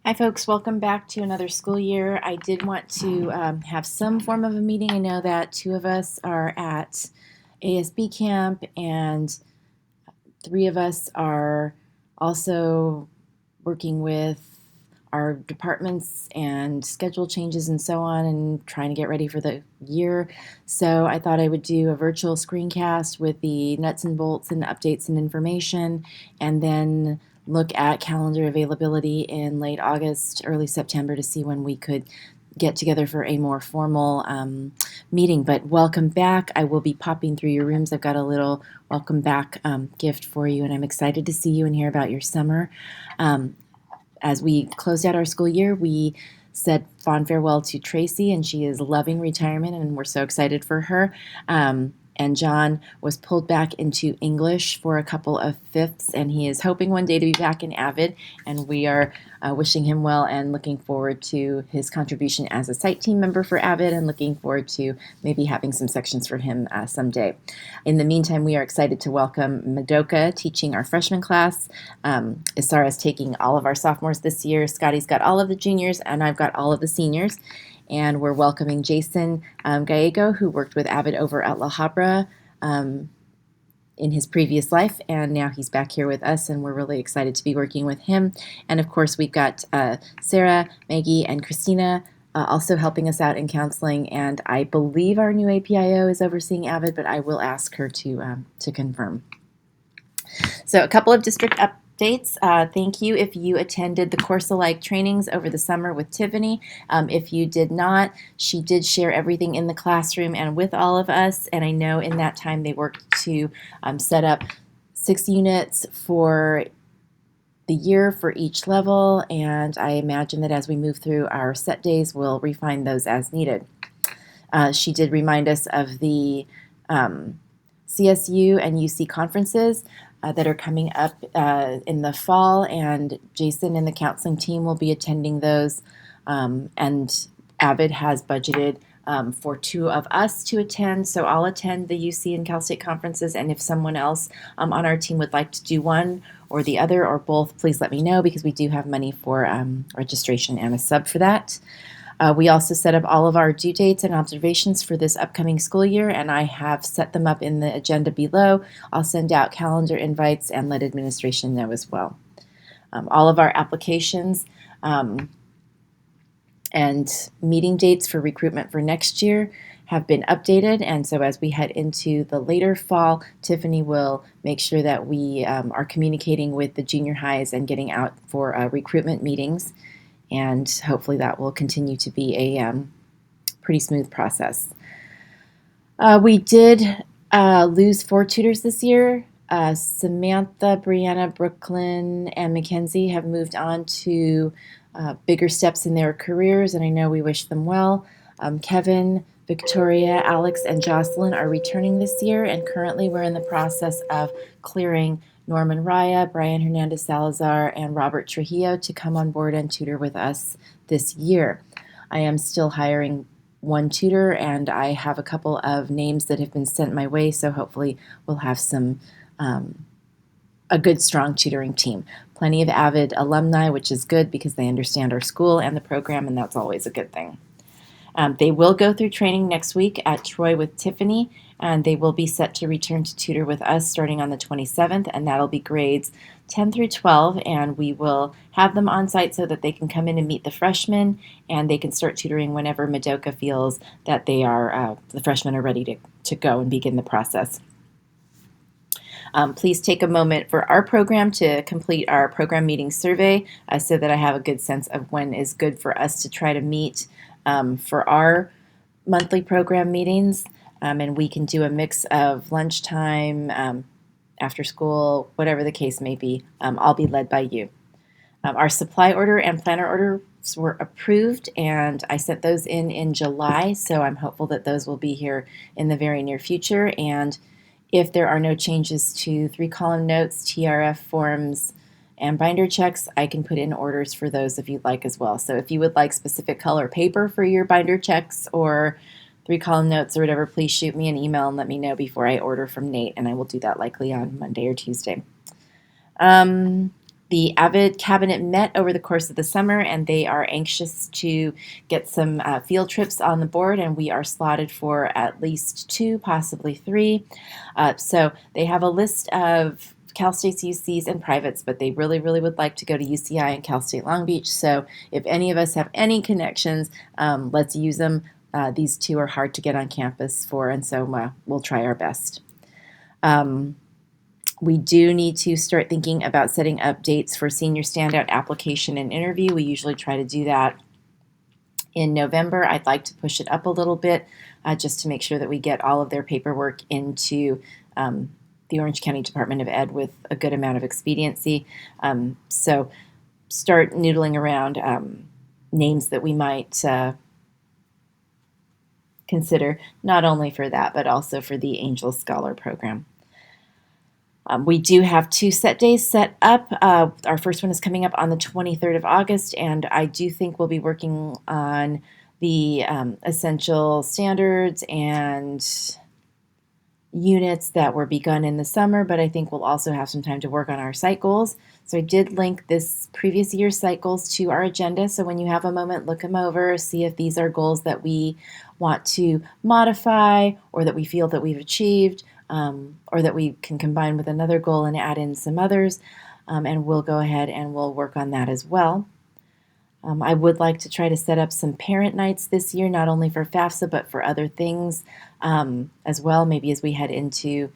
Hi, folks. Welcome back to another school year. I did want to have some form of a meeting. I know that two of us are at ASB camp, and three of us are also working with our departments and schedule changes and so on, and trying to get ready for the year. So I thought I would do a virtual screencast with the nuts and bolts and updates and information, and then look at calendar availability in late August, early September to see when we could get together for a more formal meeting. But welcome back. I will be popping through your rooms. I've got a little welcome back gift for you, and I'm excited to see you and hear about your summer. As we closed out our school year, we said fond farewell to Tracy, and she is loving retirement, and we're so excited for her. And John was pulled back into English for a couple of fifths, and he is hoping one day to be back in AVID, and we are wishing him well and looking forward to his contribution as a site team member for AVID, and looking forward to maybe having some sections for him someday. In the meantime, we are excited to welcome Madoka teaching our freshman class. Isara's taking all of our sophomores this year. Scotty's got all of the juniors, and I've got all of the seniors. And we're welcoming Jason Gallego, who worked with AVID over at La Habra in his previous life, and now he's back here with us, and we're really excited to be working with him. And of course, we've got Sarah, Maggie, and Christina also helping us out in counseling, and I believe our new APIO is overseeing AVID, but I will ask her to confirm. So a couple of district updates. Thank you if you attended the course-alike trainings over the summer with Tiffany. If you did not, she did share everything in the classroom and with all of us, and I know in that time they worked to set up 6 units for the year for each level, and I imagine that as we move through our set days, we'll refine those as needed. She did remind us of the CSU and UC conferences that are coming up in the fall, and Jason and the counseling team will be attending those, and AVID has budgeted for 2 of us to attend, so I'll attend the UC and Cal State conferences, and if someone else on our team would like to do one or the other or both, please let me know, because we do have money for registration and a sub for that. We also set up all of our due dates and observations for this upcoming school year, and I have set them up in the agenda below. I'll send out calendar invites and let administration know as well. All of our applications and meeting dates for recruitment for next year have been updated, and so as we head into the later fall, Tiffany will make sure that we are communicating with the junior highs and getting out for recruitment meetings, and hopefully that will continue to be a pretty smooth process. We did lose 4 tutors this year. Samantha, Brianna, Brooklyn, and Mackenzie have moved on to bigger steps in their careers, and I know we wish them well. Kevin, Victoria, Alex, and Jocelyn are returning this year, and currently we're in the process of clearing Norman Raya, Brian Hernandez Salazar, and Robert Trujillo to come on board and tutor with us this year. I am still hiring 1 tutor, and I have a couple of names that have been sent my way, so hopefully we'll have some a good, strong tutoring team. Plenty of AVID alumni, which is good because they understand our school and the program, and that's always a good thing. They will go through training next week at Troy with Tiffany, and they will be set to return to tutor with us starting on the 27th, and that'll be grades 10 through 12, and we will have them on site so that they can come in and meet the freshmen, and they can start tutoring whenever Madoka feels that they are the freshmen are ready to go and begin the process. Please take a moment for our program to complete our program meeting survey so that I have a good sense of when is good for us to try to meet for our monthly program meetings, and we can do a mix of lunchtime, after school, whatever the case may be. I'll be led by you. Our supply order and planner orders were approved, and I sent those in July, so I'm hopeful that those will be here in the very near future. And if there are no changes to 3-column notes, TRF forms, and binder checks, I can put in orders for those if you'd like as well. So if you would like specific color paper for your binder checks or 3-column notes or whatever, please shoot me an email and let me know before I order from Nate, and I will do that likely on Monday or Tuesday. The AVID cabinet met over the course of the summer, and they are anxious to get some field trips on the board, and we are slotted for at least 2, possibly 3. So they have a list of Cal State's UCs and privates, but they really, really would like to go to UCI and Cal State Long Beach. So if any of us have any connections, let's use them. These 2 are hard to get on campus for, and so we'll try our best. We do need to start thinking about setting up dates for senior standout application and interview. We usually try to do that in November. I'd like to push it up a little bit just to make sure that we get all of their paperwork into the Orange County Department of Ed with a good amount of expediency. So start noodling around names that we might consider, not only for that, but also for the Angel Scholar program. We do have 2 set days set up. Our first one is coming up on the 23rd of August, and I do think we'll be working on the essential standards and units that were begun in the summer, but I think we'll also have some time to work on our site goals. So I did link this previous year's site goals to our agenda, so when you have a moment, look them over, see if these are goals that we want to modify or that we feel that we've achieved, or that we can combine with another goal and add in some others, and we'll go ahead and we'll work on that as well. I would like to try to set up some parent nights this year, not only for FAFSA, but for other things as well. Maybe as we head into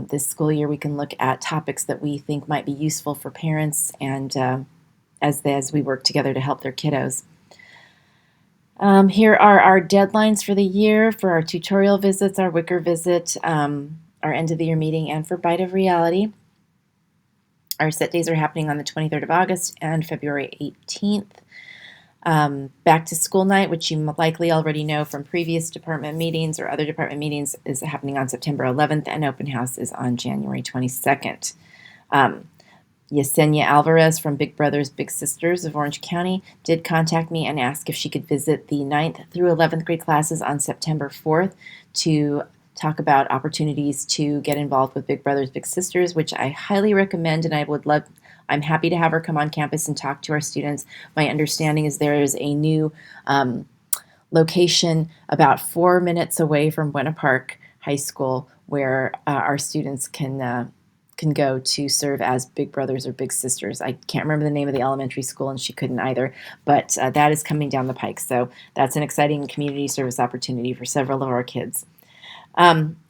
this school year, we can look at topics that we think might be useful for parents and as we work together to help their kiddos. Here are our deadlines for the year for our tutorial visits, our Wicker visit, our end of the year meeting, and for Bite of Reality. Our set days are happening on the 23rd of August and February 18th. Back to school night, which you likely already know from previous department meetings or other department meetings, is happening on September 11th, and open house is on January 22nd. Yesenia Alvarez from Big Brothers Big Sisters of Orange County did contact me and ask if she could visit the 9th through 11th grade classes on September 4th to talk about opportunities to get involved with Big Brothers Big Sisters, which I highly recommend, and I'm happy to have her come on campus and talk to our students. My understanding is there is a new location about 4 minutes away from Buena Park High School where our students can go to serve as Big Brothers or Big Sisters. I can't remember the name of the elementary school, and she couldn't either, but that is coming down the pike. So that's an exciting community service opportunity for several of our kids.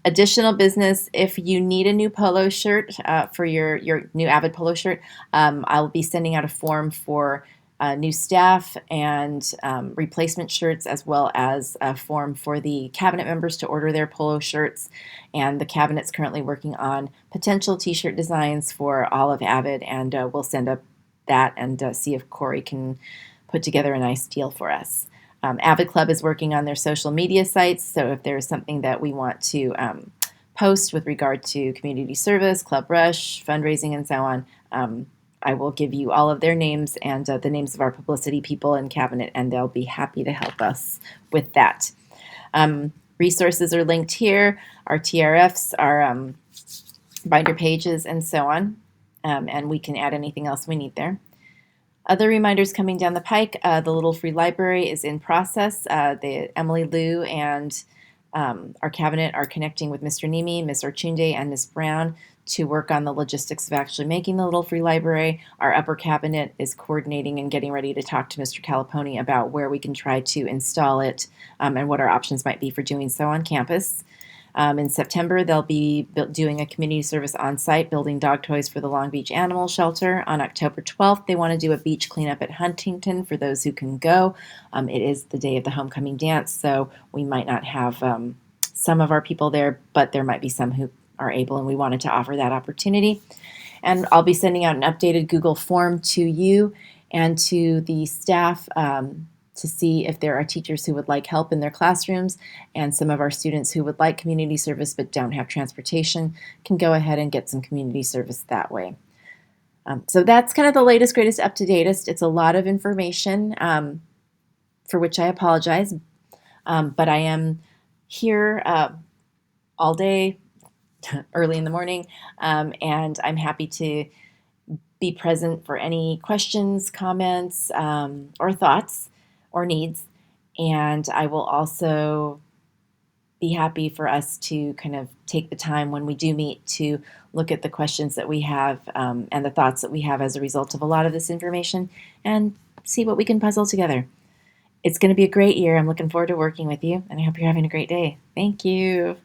Additional business, if you need a new polo shirt for your new AVID polo shirt, I'll be sending out a form for new staff and replacement shirts, as well as a form for the cabinet members to order their polo shirts. And the cabinet's currently working on potential t-shirt designs for all of AVID, and we'll send up that and see if Corey can put together a nice deal for us. AVID Club is working on their social media sites, so if there's something that we want to post with regard to community service, Club Rush, fundraising, and so on, I will give you all of their names and the names of our publicity people in cabinet, and they'll be happy to help us with that. Resources are linked here, our TRFs, our binder pages, and so on, and we can add anything else we need there. Other reminders coming down the pike, the Little Free Library is in process. Emily Liu and our cabinet are connecting with Mr. Nimi, Ms. Orchunde, and Ms. Brown to work on the logistics of actually making the Little Free Library. Our upper cabinet is coordinating and getting ready to talk to Mr. Calipone about where we can try to install it and what our options might be for doing so on campus. In September, they'll be doing a community service on site, building dog toys for the Long Beach Animal Shelter. On October 12th, they want to do a beach cleanup at Huntington for those who can go. It is the day of the homecoming dance, so we might not have some of our people there, but there might be some who are able, and we wanted to offer that opportunity. And I'll be sending out an updated Google form to you and to the staff to see if there are teachers who would like help in their classrooms, and some of our students who would like community service but don't have transportation can go ahead and get some community service that way. So that's kind of the latest, greatest, up-to-datest. It's a lot of information, for which I apologize, but I am here all day, early in the morning, and I'm happy to be present for any questions, comments, or thoughts or needs. And I will also be happy for us to kind of take the time when we do meet to look at the questions that we have and the thoughts that we have as a result of a lot of this information and see what we can puzzle together. It's going to be a great year. I'm looking forward to working with you, and I hope you're having a great day. Thank you.